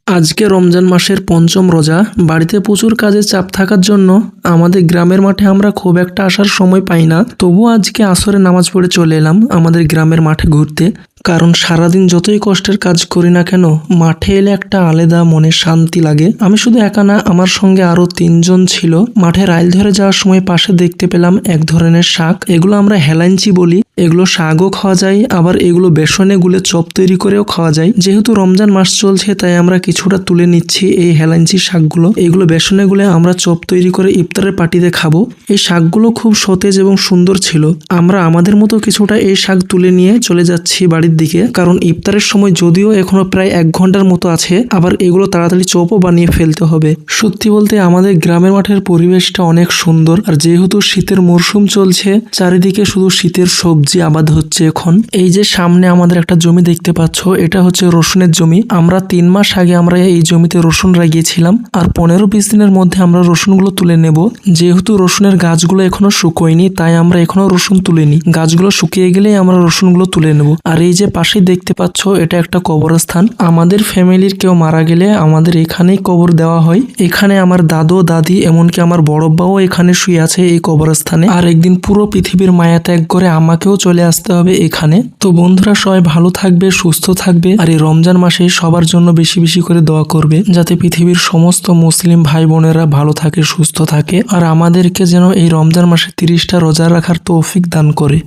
আজকে রমজান মাসের পঞ্চম রোজা। বাড়িতে প্রচুর কাজের চাপ থাকার জন্য আমাদের গ্রামের মাঠে আমরা খুব একটা আসার সময় পাই না। তবুও আজকে আসরে নামাজ পড়ে চলে এলাম আমাদের গ্রামের মাঠে ঘুরতে। কারণ সারাদিন যতই কষ্টের কাজ করি না কেন, মাঠে এলে একটা আলাদা মনে শান্তি লাগে। আমি শুধু একা না, আমার সঙ্গে আরো 3 জন ছিল। মাঠে রাইল ধরে যাওয়ার সময় পাশে দেখতে পেলাম এক ধরনের শাক, এগুলো আমরা হেলাঞ্চি বলি। এগুলো শাকও খাওয়া যায়, আবার এগুলো বেসনে গুলে চপ তৈরি করেও খাওয়া যায়। যেহেতু রমজান মাস চলছে তাই আমরা কিছুটা তুলে নিচ্ছি এই হেলাঞ্চি শাকগুলো। এগুলো বেসনে গুলে আমরা চপ তৈরি করে ইফতারের পার্টিতে খাবো। এই শাকগুলো খুব সতেজ এবং সুন্দর ছিল। আমরা আমাদের মতো কিছুটা এই শাক তুলে নিয়ে চলে যাচ্ছি বাড়ির দিকে, কারণ ইফতারের সময় যদিও এখনো প্রায় 1 ঘন্টার মতো আছে, আবার এগুলো তাড়াতাড়ি চপও বানিয়ে ফেলতে হবে। সত্যি বলতে আমাদের গ্রামের মাঠের পরিবেশটা অনেক সুন্দর। আর যেহেতু শীতের মরশুম চলছে, চারিদিকে শুধু শীতের সবজি আবাদ হচ্ছে এখন। এই যে সামনে আমাদের একটা জমি দেখতে পাচ্ছ, এটা হচ্ছে রসুনের জমি। আমরা 3 মাস আগে আমরা এই জমিতে রসুন লাগিয়েছিলাম, আর 15-20 দিনের মধ্যে আমরা রসুনগুলো তুলে নেব। যেহেতু রসুনের গাছগুলো এখনো শুকোয়নি, তাই আমরা এখনো রসুন তুলিনি। গাছগুলো শুকিয়ে গেলেই আমরা রসুনগুলো তুলে নেব। আর এই যে পাশে দেখতে পাচ্ছ, এটা একটা কবরস্থান। আমাদের ফ্যামিলির কেউ মারা গেলে আমাদের এখানেই কবর দেওয়া হয়। এখানে আমার দাদু দাদি এমনকি আমার বড়বাও এখানে শুয়ে আছে এই কবরস্থানে। আর একদিন পুরো পৃথিবীর মায়া ত্যাগ করে আমাকেও চলে আসতে হবে এখানে। তো বন্ধুরা, সবাই ভালো থাকবে, সুস্থ থাকবে। আর এই রমজান মাসে সবার জন্য বেশি বেশি করে দোয়া করবে, যাতে পৃথিবীর সমস্ত মুসলিম ভাই বোনেরা ভালো থাকে, সুস্থ থাকে। আর আমাদেরকে যেন এই রমজান মাসে 30টা রোজা রাখার তৌফিক দান করে।